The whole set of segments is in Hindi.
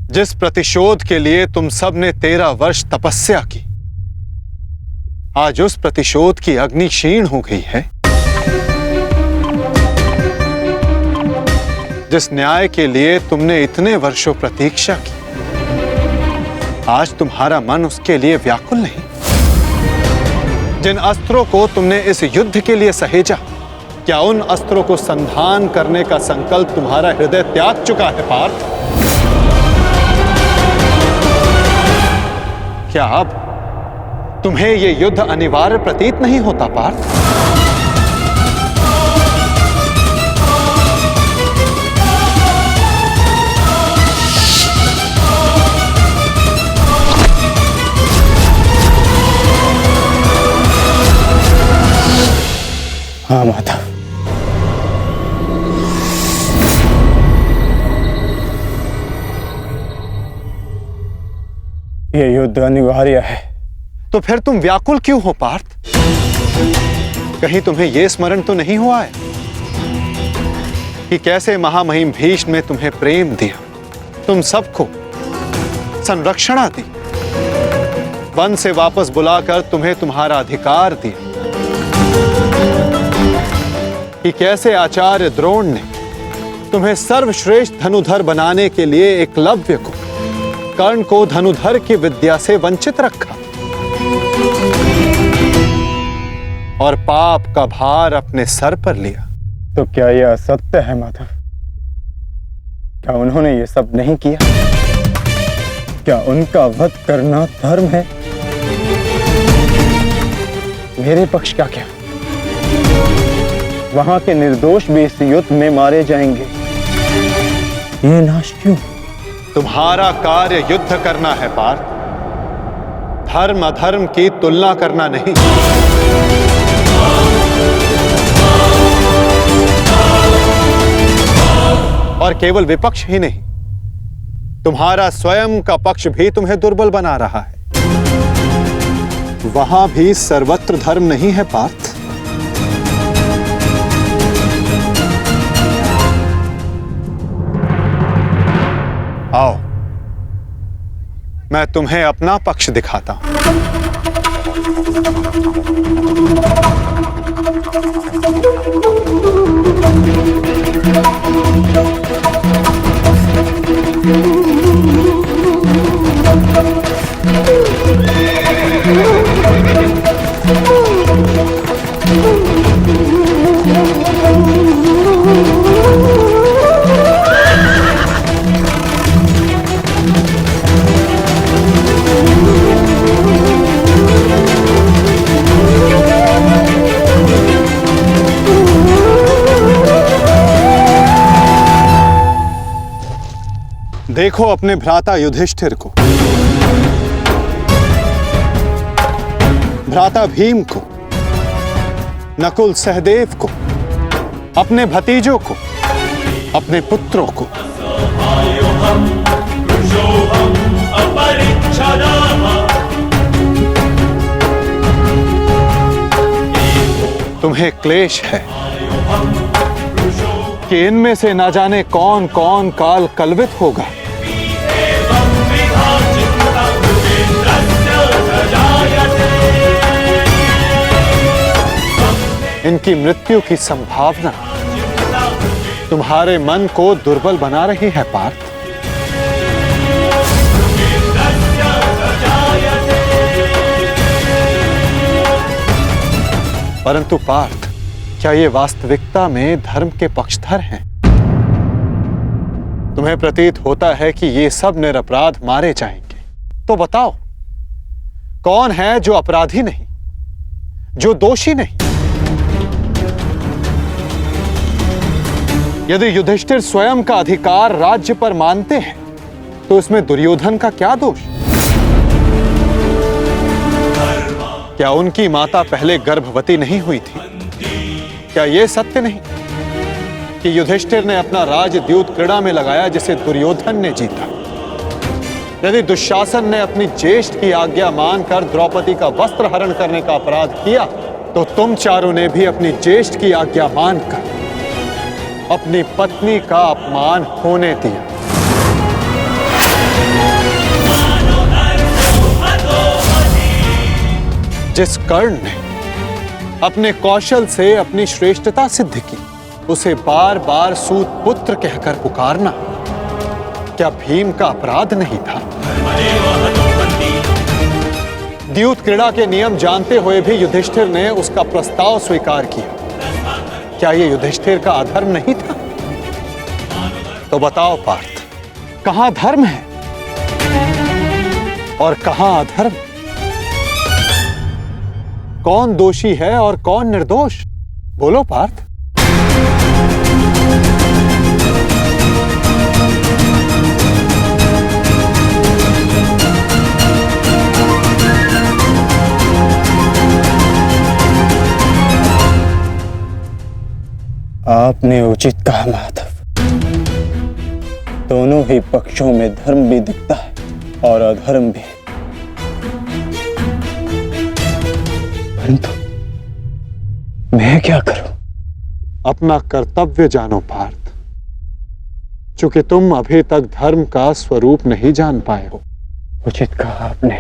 जिस प्रतिशोध के लिए तुम सब ने 13 वर्ष तपस्या की, आज उस प्रतिशोध की अग्नि क्षीण हो गई है। जिस न्याय के लिए तुमने इतने वर्षों प्रतीक्षा की, आज तुम्हारा मन उसके लिए व्याकुल नहीं। जिन अस्त्रों को तुमने इस युद्ध के लिए सहेजा, क्या उन अस्त्रों को संधान करने का संकल्प तुम्हारा हृदय त्याग चुका है पार्थ? क्या अब तुम्हें यह युद्ध अनिवार्य प्रतीत नहीं होता पार्थ? हाँ माता, ये युद्ध अनिवार्य है। तो फिर तुम व्याकुल क्यों हो पार्थ? कहीं तुम्हें यह स्मरण तो नहीं हुआ है कि कैसे महामहिम भीष्म ने तुम्हें प्रेम दिया, तुम सबको संरक्षणा दी, वन से वापस बुलाकर तुम्हें तुम्हारा अधिकार दिया, कि कैसे आचार्य द्रोण ने तुम्हें सर्वश्रेष्ठ धनुधर बनाने के लिए एकलव्य को, कर्ण को धनुधर की विद्या से वंचित रखा और पाप का भार अपने सर पर लिया। तो क्या यह असत्य है माधव? क्या उन्होंने ये सब नहीं किया? क्या उनका वध करना धर्म है? मेरे पक्ष का क्या? वहां के निर्दोष भी इस युद्ध में मारे जाएंगे। ये नाश क्यों? तुम्हारा कार्य युद्ध करना है पार्थ, धर्म अधर्म की तुलना करना नहीं। और केवल विपक्ष ही नहीं, तुम्हारा स्वयं का पक्ष भी तुम्हें दुर्बल बना रहा है। वहां भी सर्वत्र धर्म नहीं है पार्थ। आओ, मैं तुम्हें अपना पक्ष दिखाता हूं। देखो अपने भ्राता युधिष्ठिर को, भ्राता भीम को, नकुल सहदेव को, अपने भतीजों को, अपने पुत्रों को। तुम्हें क्लेश है कि इनमें से ना जाने कौन कौन काल कलवित होगा। इनकी मृत्यु की संभावना तुम्हारे मन को दुर्बल बना रही है पार्थ। परंतु पार्थ, क्या ये वास्तविकता में धर्म के पक्षधर हैं? तुम्हें प्रतीत होता है कि ये सब निरपराध मारे जाएंगे। तो बताओ, कौन है जो अपराधी नहीं, जो दोषी नहीं? यदि युधिष्ठिर स्वयं का अधिकार राज्य पर मानते हैं, तो इसमें दुर्योधन का क्या दोष? क्या उनकी माता पहले गर्भवती नहीं हुई थी? क्या यह सत्य नहीं कि युधिष्ठिर ने अपना राजद्यूत क्रीड़ा में लगाया, जिसे दुर्योधन ने जीता? यदि दुशासन ने अपनी ज्येष्ठ की आज्ञा मानकर द्रौपदी का वस्त्र हरण करने का अपराध किया, तो तुम चारों ने भी अपनी ज्येष्ठ की आज्ञा मानकर अपनी पत्नी का अपमान होने दिया। जिस कर्ण ने अपने कौशल से अपनी श्रेष्ठता सिद्ध की, उसे बार बार सूत पुत्र कहकर पुकारना क्या भीम का अपराध नहीं था? द्यूत क्रीड़ा के नियम जानते हुए भी युधिष्ठिर ने उसका प्रस्ताव स्वीकार किया। क्या यह युधिष्ठिर का अधर्म नहीं था? तो बताओ पार्थ, कहां धर्म है और कहां अधर्म? कौन दोषी है और कौन निर्दोष? बोलो पार्थ। आपने उचित कहा माधव, दोनों ही पक्षों में धर्म भी दिखता है और अधर्म भी। परंतु मैं क्या करूं? अपना कर्तव्य जानो पार्थ, चूंकि तुम अभी तक धर्म का स्वरूप नहीं जान पाए हो। उचित कहा आपने।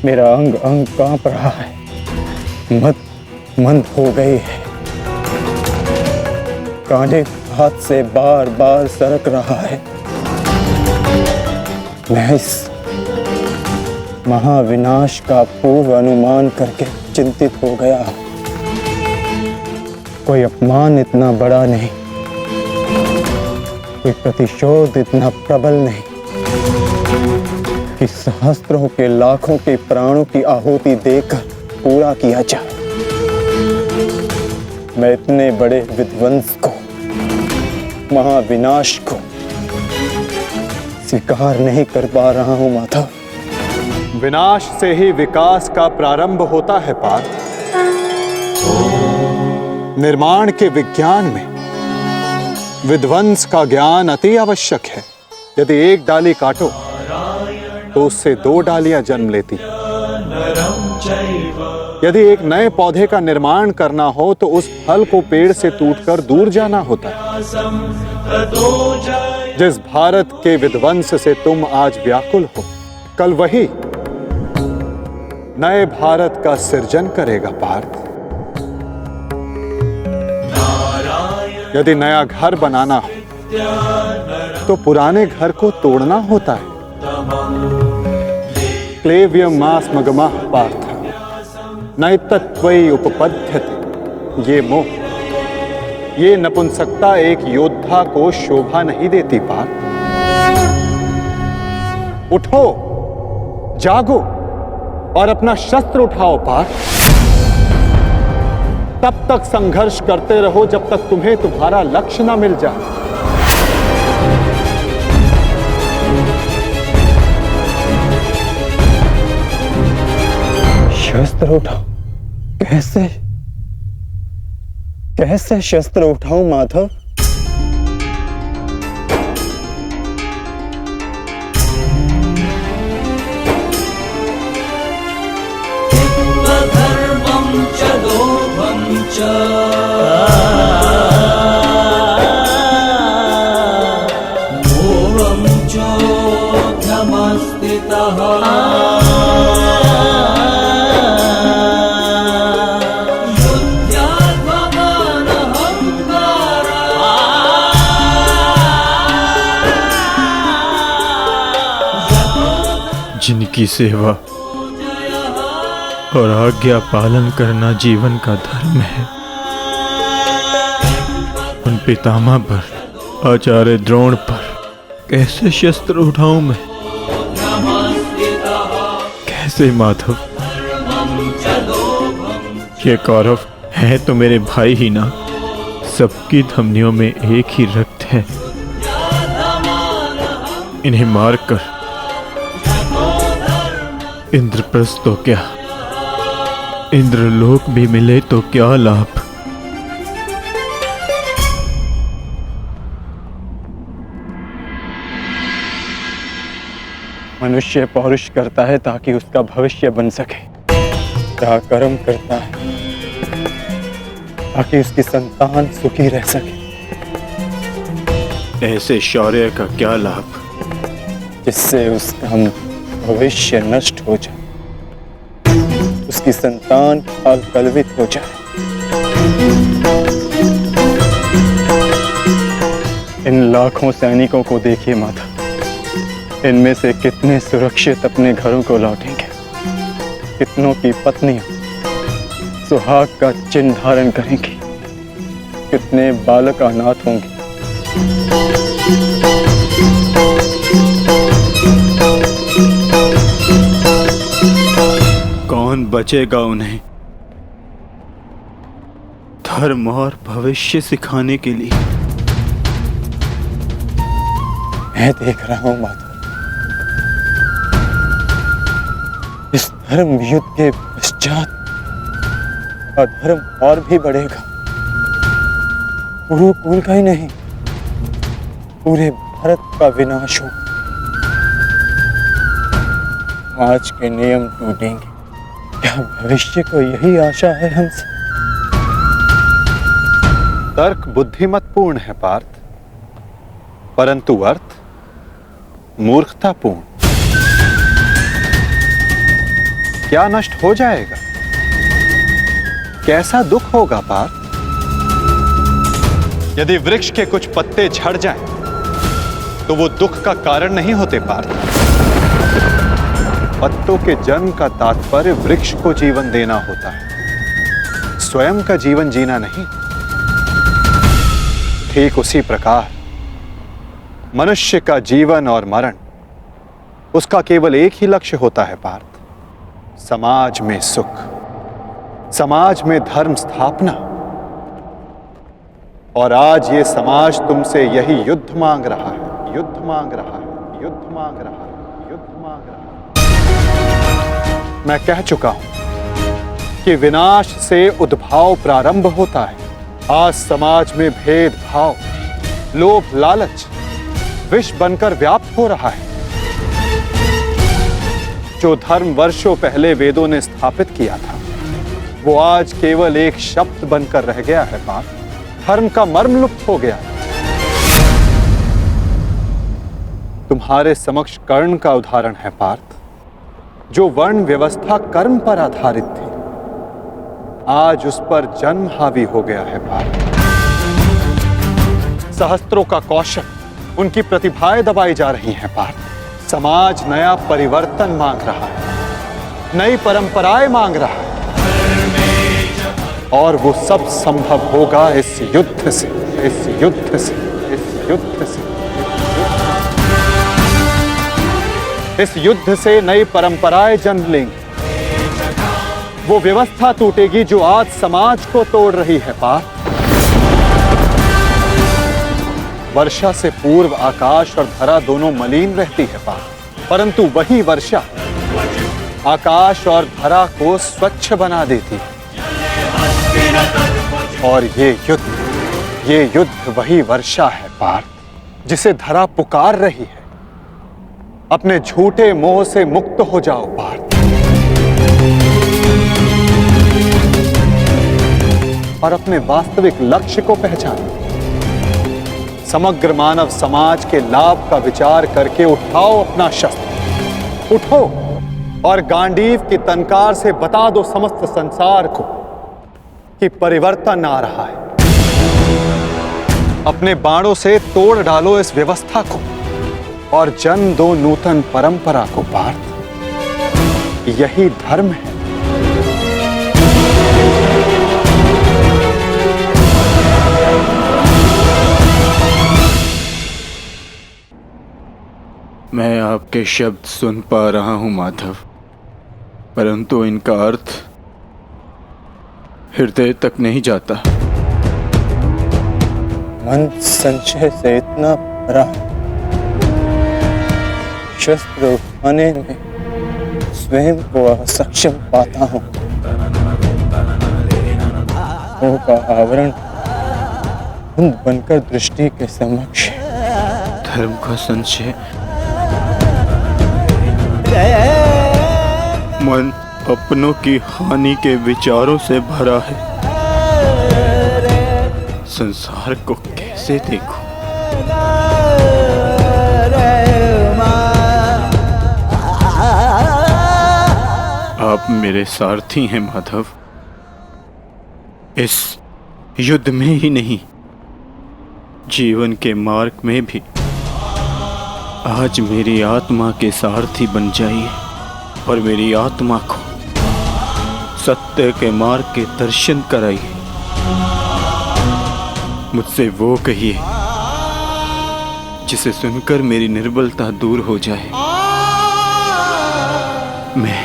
मेरा अंग अंग कांप रहा है, मंद हो गई है, कांटे हाथ से बार बार सरक रहा है। मैं इस महाविनाश का पूर्व अनुमान करके चिंतित हो गया। कोई अपमान इतना बड़ा नहीं, कोई प्रतिशोध इतना प्रबल नहीं कि सहस्त्रों के लाखों के प्राणों की आहुति देकर पूरा किया जाए। मैं इतने बड़े विध्वंस को, महाविनाश को स्वीकार नहीं कर पा रहा हूं माधव। विनाश से ही विकास का प्रारंभ होता है पार्थ। निर्माण के विज्ञान में विध्वंस का ज्ञान अति आवश्यक है। यदि एक डाली काटो तो उससे दो डालियां जन्म लेती। यदि एक नए पौधे का निर्माण करना हो तो उस फल को पेड़ से टूटकर दूर जाना होता है। जिस भारत के विध्वंस से तुम आज व्याकुल हो, कल वही नए भारत का सृजन करेगा पार्थ। यदि नया घर बनाना हो तो पुराने घर को तोड़ना होता है। क्लेव्यम मास मगमः पार्थ नैतत्वयि उपपद्यते। ये मोह, ये नपुंसकता एक योद्धा को शोभा नहीं देती पार्थ। उठो, जागो और अपना शस्त्र उठाओ पार्थ। तब तक संघर्ष करते रहो जब तक तुम्हें तुम्हारा लक्ष्य ना मिल जाए। शस्त्र उठाओ? कैसे कैसे शस्त्र उठाऊं माधव? धर्मं च लोभं च मोहं चोऽधमस्थितः जिनकी सेवा और आज्ञा पालन करना जीवन का धर्म है, उन पितामह पर, आचार्य द्रोण पर कैसे शस्त्र उठाऊं मैं? कैसे माधव? ये कौरव है तो मेरे भाई ही ना, सबकी धमनियों में एक ही रक्त है। इन्हें मारकर इंद्रप्रस्थ तो क्या, इंद्रलोक भी मिले तो क्या लाभ? मनुष्य पौरुष करता है ताकि उसका भविष्य बन सके, क्या कर्म करता है ताकि उसकी संतान सुखी रह सके। ऐसे शौर्य का क्या लाभ जिससे उसका भविष्य नष्ट हो जाए। उसकी संतान काल कलवित हो जाए। इन लाखों सैनिकों को देखिए माता, इनमें से कितने सुरक्षित अपने घरों को लौटेंगे, कितनों की पत्नियां सुहाग का चिन्ह धारण करेंगी, कितने बालक अनाथ होंगे। कौन बचेगा उन्हें धर्म और भविष्य सिखाने के लिए? मैं देख रहा हूं माता, इस धर्म युद्ध के पश्चात अधर्म और भी बढ़ेगा। कुरुकुल का ही नहीं, पूरे भारत का विनाश होगा। आज के नियम टूटेंगे। क्या भविष्य को यही आशा है हमसे? तर्क बुद्धिमतपूर्ण है पार्थ, परंतु अर्थ मूर्खतापूर्ण। क्या नष्ट हो जाएगा? कैसा दुख होगा पार्थ? यदि वृक्ष के कुछ पत्ते झड़ जाएं, तो वो दुख का कारण नहीं होते पार्थ। पत्तों के जन्म का तात्पर्य वृक्ष को जीवन देना होता है, स्वयं का जीवन जीना नहीं। ठीक उसी प्रकार मनुष्य का जीवन और मरण, उसका केवल एक ही लक्ष्य होता है पार्थ, समाज में सुख, समाज में धर्म स्थापना। और आज ये समाज तुमसे यही युद्ध मांग रहा है, युद्ध मांग रहा है, युद्ध मांग रहा है, युद्ध मांग रहा है। मैं कह चुका हूं कि विनाश से उद्भाव प्रारंभ होता है। आज समाज में भेदभाव, लोभ, लालच विष बनकर व्याप्त हो रहा है। जो धर्म वर्षों पहले वेदों ने स्थापित किया था, वो आज केवल एक शब्द बनकर रह गया है पार्थ। धर्म का मर्म लुप्त हो गया। तुम्हारे समक्ष कर्ण का उदाहरण है पार्थ, जो वर्ण व्यवस्था कर्म पर आधारित थी, आज उस पर जन्म हावी हो गया है पार्थ। सहस्त्रों का कौशल, उनकी प्रतिभाएं दबाई जा रही हैं पार्थ। समाज नया परिवर्तन मांग रहा है, नई परंपराएं मांग रहा है, और वो सब संभव होगा इस युद्ध से, इस युद्ध से, इस युद्ध से। इस युद्ध से नई परंपराएं जन्म लेंगी। वो व्यवस्था टूटेगी जो आज समाज को तोड़ रही है पार्थ। वर्षा से पूर्व आकाश और धरा दोनों मलिन रहती है पार्थ, परंतु वही वर्षा आकाश और धरा को स्वच्छ बना देती है। और ये युद्ध वही वर्षा है पार्थ, जिसे धरा पुकार रही है। अपने झूठे मोह से मुक्त हो जाओ पार्थ, और अपने वास्तविक लक्ष्य को पहचानो। समग्र मानव समाज के लाभ का विचार करके उठाओ अपना शस्त्र, उठो और गांडीव की तनकार से बता दो समस्त संसार को कि परिवर्तन आ रहा है। अपने बाणों से तोड़ डालो इस व्यवस्था को और जन्म दो नूतन परंपरा को पार्थ। यही धर्म है। मैं आपके शब्द सुन पा रहा हूं माधव, परंतु इनका अर्थ हृदय तक नहीं जाता। मन संशय से इतना भरा है, शस्त्र उठाने में स्वयं को असक्षम पाता हूं। मोह का आवरण धुंध बनकर दृष्टि के समक्ष। धर्म का संशय, मन अपनों की हानि के विचारों से भरा है। संसार को कैसे देखूं? आप मेरे सारथी हैं माधव। इस युद्ध में ही नहीं, जीवन के मार्ग में भी आज मेरी आत्मा के सारथी बन जाइए और मेरी आत्मा को सत्य के मार्ग के दर्शन कराइए। मुझसे वो कहिए जिसे सुनकर मेरी निर्बलता दूर हो जाए। मैं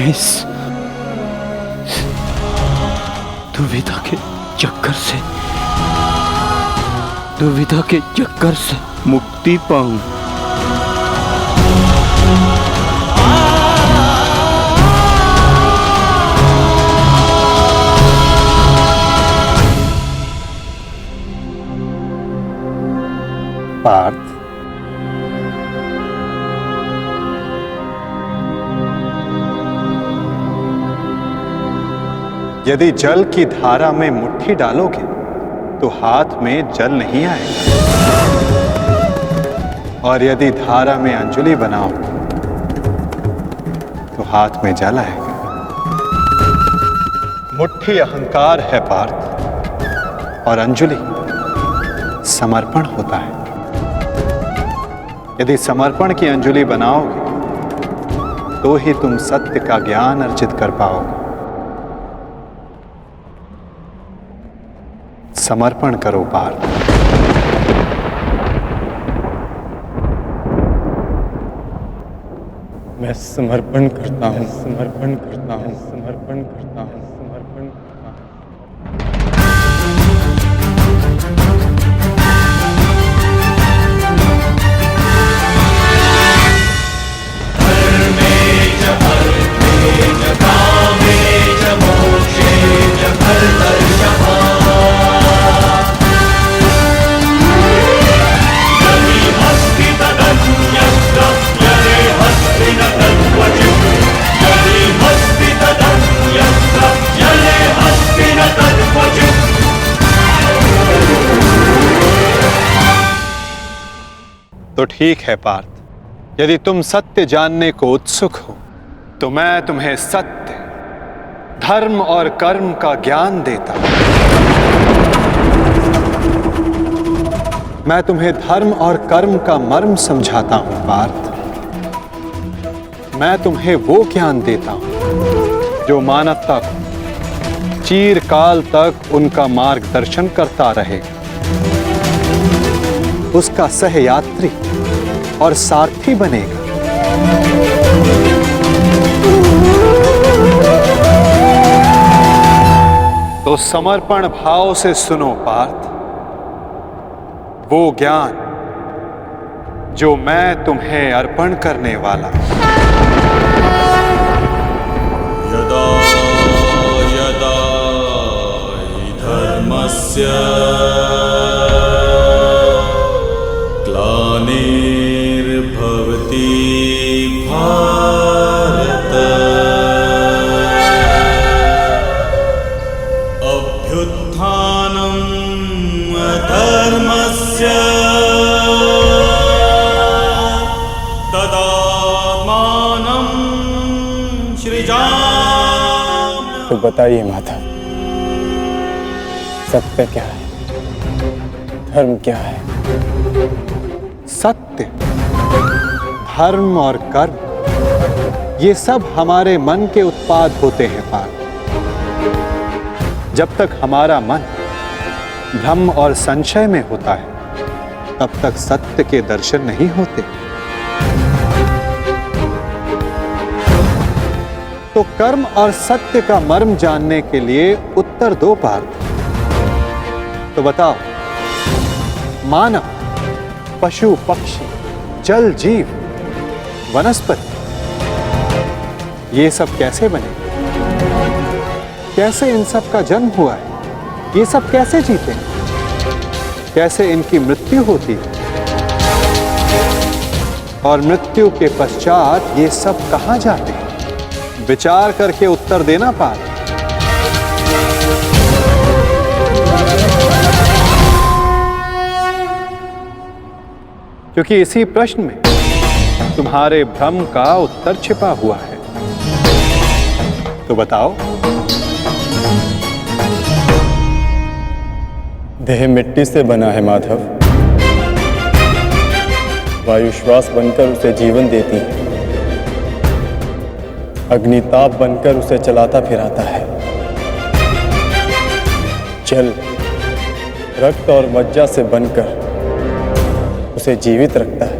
इस दुविधा के चक्कर से मुक्ति पाऊं। पार्थ, यदि जल की धारा में मुट्ठी डालोगे तो हाथ में जल नहीं आएगा, और यदि धारा में अंजलि बनाओगे तो हाथ में जल आएगा। मुट्ठी अहंकार है पार्थ, और अंजलि समर्पण होता है। यदि समर्पण की अंजलि बनाओगे तो ही तुम सत्य का ज्ञान अर्जित कर पाओगे। समर्पण करो पार्थ। मैं समर्पण करता हूँ, समर्पण करता हूँ, समर्पण करता हूँ, समर्पण करता हूँ। तो ठीक है पार्थ, यदि तुम सत्य जानने को उत्सुक हो तो मैं तुम्हें सत्य, धर्म और कर्म का ज्ञान देता हूं। मैं तुम्हें धर्म और कर्म का मर्म समझाता हूं पार्थ। मैं तुम्हें वो ज्ञान देता हूं जो मानवता को चिरकाल तक उनका मार्गदर्शन करता रहेगा, उसका सहयात्री और सारथी बनेगा। तो समर्पण भाव से सुनो पार्थ, वो ज्ञान जो मैं तुम्हें अर्पण करने वाला हूं। यदा यदा हि धर्मस्य ग्लानिर्भवति भारत अभ्युत्थानम् अधर्मस्य तदात्मानं सृजाम्यहम्। तो बताइए माता, सत्य क्या है, धर्म क्या है? सत्य, धर्म और कर्म, ये सब हमारे मन के उत्पाद होते हैं पार्थ। जब तक हमारा मन भ्रम और संशय में होता है तब तक सत्य के दर्शन नहीं होते। तो कर्म और सत्य का मर्म जानने के लिए उत्तर दो पार्थ। तो बताओ, मानव, पशु पक्षी, जल जीव, वनस्पति, ये सब कैसे बने? कैसे इन सब का जन्म हुआ है? ये सब कैसे जीते हैं? कैसे इनकी मृत्यु होती है? और मृत्यु के पश्चात ये सब कहां जाते हैं? विचार करके उत्तर देना पार्थ। क्योंकि इसी प्रश्न में तुम्हारे भ्रम का उत्तर छिपा हुआ है। तो बताओ। देह मिट्टी से बना है माधव। वायु श्वास बनकर उसे जीवन देती है, अग्निताप बनकर उसे चलाता फिराता है, जल रक्त और मज्जा से बनकर उसे जीवित रखता है,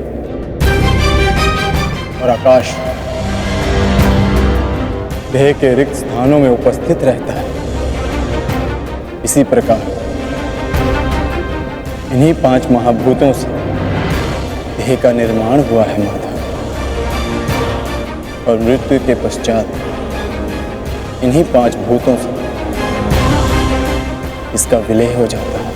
और आकाश देह के रिक्त स्थानों में उपस्थित रहता है। इसी प्रकार इन्हीं 5 महाभूतों से देह का निर्माण हुआ है माधव, और मृत्यु के पश्चात इन्हीं 5 भूतों से इसका विलय हो जाता है।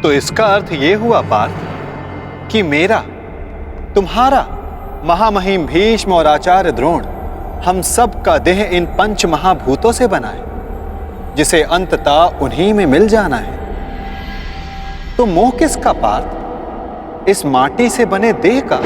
तो इसका अर्थ यह हुआ पार्थ कि मेरा, तुम्हारा, महामहिम भीष्म और आचार्य द्रोण, हम सब का देह इन 5 महाभूतों से बना है, जिसे अंततः उन्हीं में मिल जाना है। तो मोह किसका पार्थ? इस माटी से बने देह का